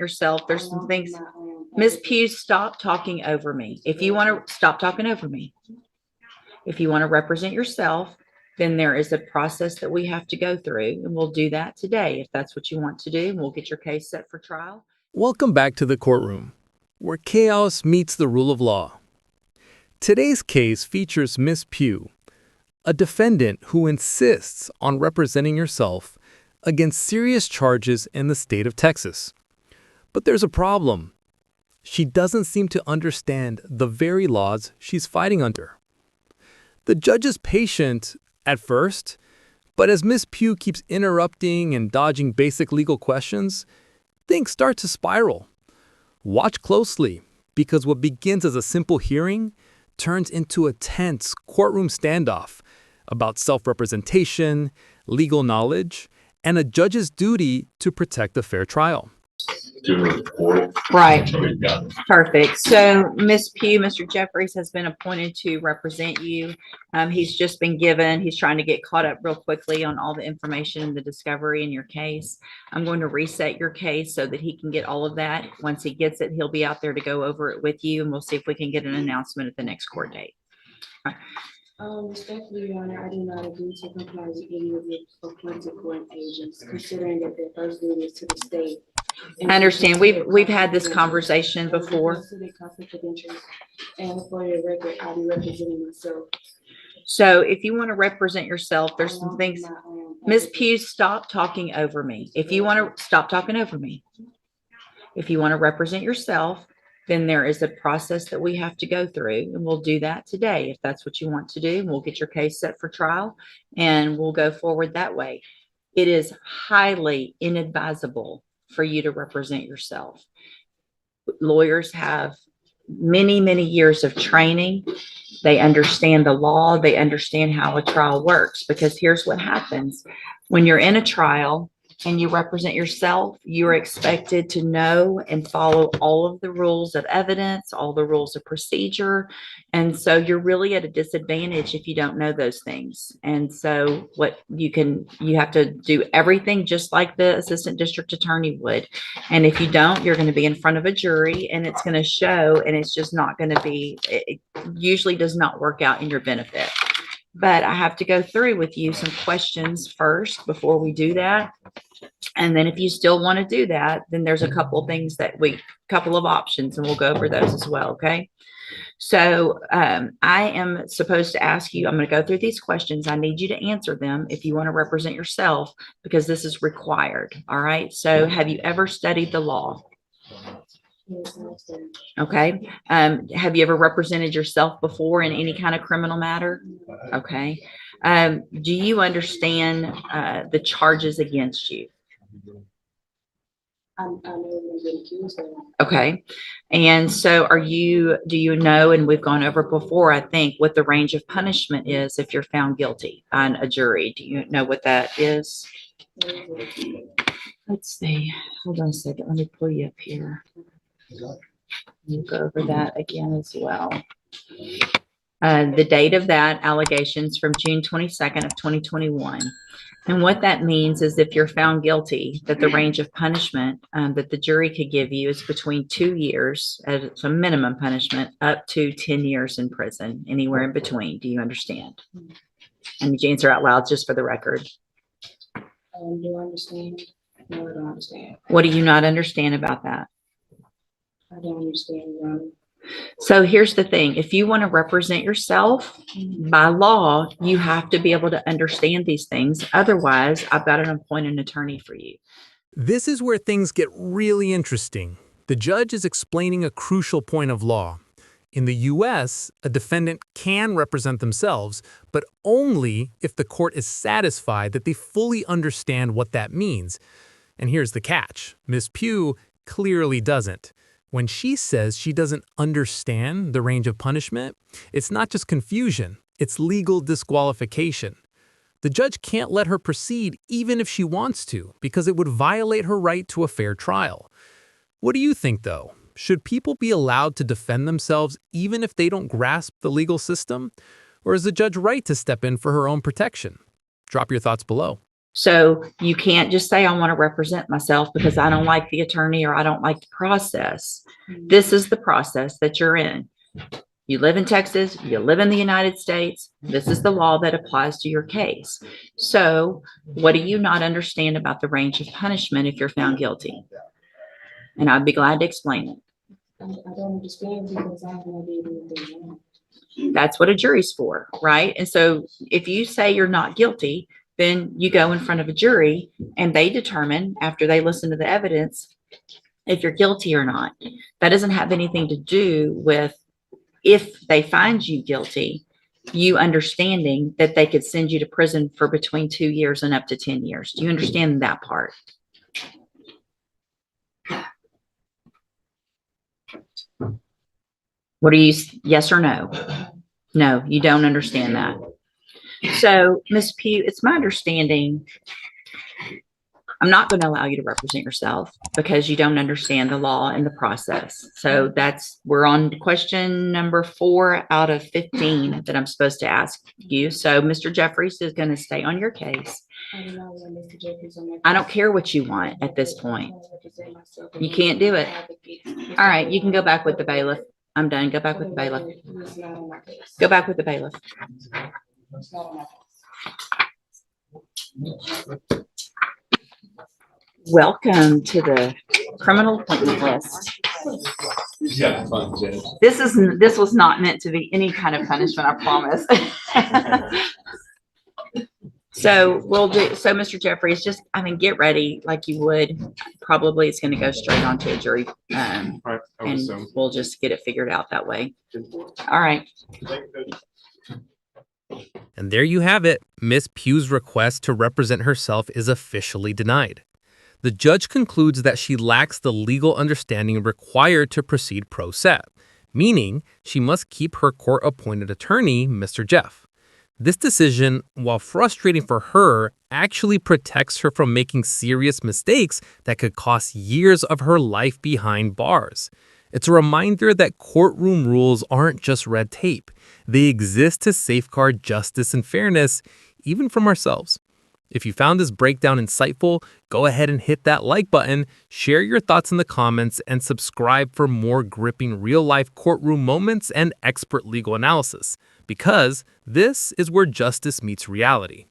yourself. There's some things. Ms. Pugh, stop talking over me. If you want to stop talking over me, if you want to represent yourself, then there is a process that we have to go through, and we'll do that today. If that's what you want to do, we'll get your case set for trial. Welcome back to the courtroom, where chaos meets the rule of law. Today's case features Ms. Pugh, a defendant who insists on representing herself against serious charges in the state of Texas. But there's a problem. She doesn't seem to understand the very laws she's fighting under. The judge is patient at first, but as Ms. Pugh keeps interrupting and dodging basic legal questions, things start to spiral. Watch closely, because what begins as a simple hearing turns into a tense courtroom standoff about self-representation, legal knowledge, and a judge's duty to protect a fair trial. Right. Perfect. So Ms. Pugh, Mr. Jeffries has been appointed to represent you. He's trying to get caught up real quickly on all the information and the discovery in your case. I'm going to reset your case so that he can get all of that. Once he gets it, he'll be out there to go over it with you, and we'll see if we can get an announcement at the next court date. Respectfully, Your Honor, I do not agree to comply with any of your appointed court agents, considering that their first duty is to the state. I understand. We've had this conversation before. And for your record, I'll be representing myself. So if you want to represent yourself, there's some things. Ms. Pugh, stop talking over me. If you want to stop talking over me, if you want to represent yourself, then there is a process that we have to go through, and we'll do that today. If that's what you want to do, we'll get your case set for trial, and we'll go forward that way. It is highly inadvisable for you to represent yourself. Lawyers have many, many years of training. They understand the law. They understand how a trial works, because here's what happens. When you're in a trial and you represent yourself, you're expected to know and follow all of the rules of evidence, all the rules of procedure. And so you're really at a disadvantage if you don't know those things. And so you have to do everything just like the assistant district attorney would. And if you don't, you're going to be in front of a jury, and it's going to show, and it's just not going to be, it usually does not work out in your benefit. But I have to go through with you some questions first before we do that. And then if you still want to do that, then there's a couple of options, and we'll go over those as well. Okay. So I am supposed to ask you, I'm going to go through these questions. I need you to answer them if you want to represent yourself, because this is required. All right. So have you ever studied the law? Okay. Have you ever represented yourself before in any kind of criminal matter? Okay. Do you understand the charges against you? I know I've been accused of. Okay. And so do you know, and we've gone over before, I think, what the range of punishment is if you're found guilty on a jury? Do you know what that is? Let's see. Hold on a second. Let me pull you up here. We'll go over that again as well. The date of that allegations from June 22nd of 2021. And what that means is if you're found guilty, that the range of punishment that the jury could give you is between 2 years as a minimum punishment up to 10 years in prison, anywhere in between. Do you understand? And you answer out loud just for the record. Do I understand? No, I don't understand. What do you not understand about that? I don't understand, Your Honor. So here's the thing. If you want to represent yourself by law, you have to be able to understand these things. Otherwise, I've got to appoint an attorney for you. This is where things get really interesting. The judge is explaining a crucial point of law. In the U.S., a defendant can represent themselves, but only if the court is satisfied that they fully understand what that means. And here's the catch. Ms. Pugh clearly doesn't. When she says she doesn't understand the range of punishment, it's not just confusion, it's legal disqualification. The judge can't let her proceed even if she wants to, because it would violate her right to a fair trial. What do you think, though? Should people be allowed to defend themselves even if they don't grasp the legal system? Or is the judge right to step in for her own protection? Drop your thoughts below. So you can't just say, I want to represent myself because I don't like the attorney or I don't like the process. This is the process that you're in. You live in Texas, you live in the United States. This is the law that applies to your case. So what do you not understand about the range of punishment if you're found guilty? And I'd be glad to explain it. I don't understand because I haven't did anything wrong. That's what a jury's for, right? And so if you say you're not guilty, then you go in front of a jury and they determine after they listen to the evidence if you're guilty or not. That doesn't have anything to do with if they find you guilty, you understanding that they could send you to prison for between 2 years and up to 10 years. Do you understand that part? What are you, yes or no? No, you don't understand that. So, Ms. Pugh, it's my understanding, I'm not going to allow you to represent yourself because you don't understand the law and the process. So we're on question number 4 out of 15 that I'm supposed to ask you. So Mr. Jeffries is going to stay on your case. I don't care what you want at this point. You can't do it. All right, you can go back with the bailiff. I'm done. Go back with the bailiff. Go back with the bailiff. Welcome to the criminal appointment list. Yeah, fun, Judge. This was not meant to be any kind of punishment, I promise. So Mr. Jeffries, just, get ready like you would. Probably it's going to go straight onto a jury. Right, I would And assume. we'll just get it figured out that way. All right. And there you have it. Miss Pugh's request to represent herself is officially denied. The judge concludes that she lacks the legal understanding required to proceed pro se, meaning she must keep her court-appointed attorney, Mr. Jeff. This decision, while frustrating for her, actually protects her from making serious mistakes that could cost years of her life behind bars. It's a reminder that courtroom rules aren't just red tape. They exist to safeguard justice and fairness, even from ourselves. If you found this breakdown insightful, go ahead and hit that like button, share your thoughts in the comments, and subscribe for more gripping real-life courtroom moments and expert legal analysis, because this is where justice meets reality.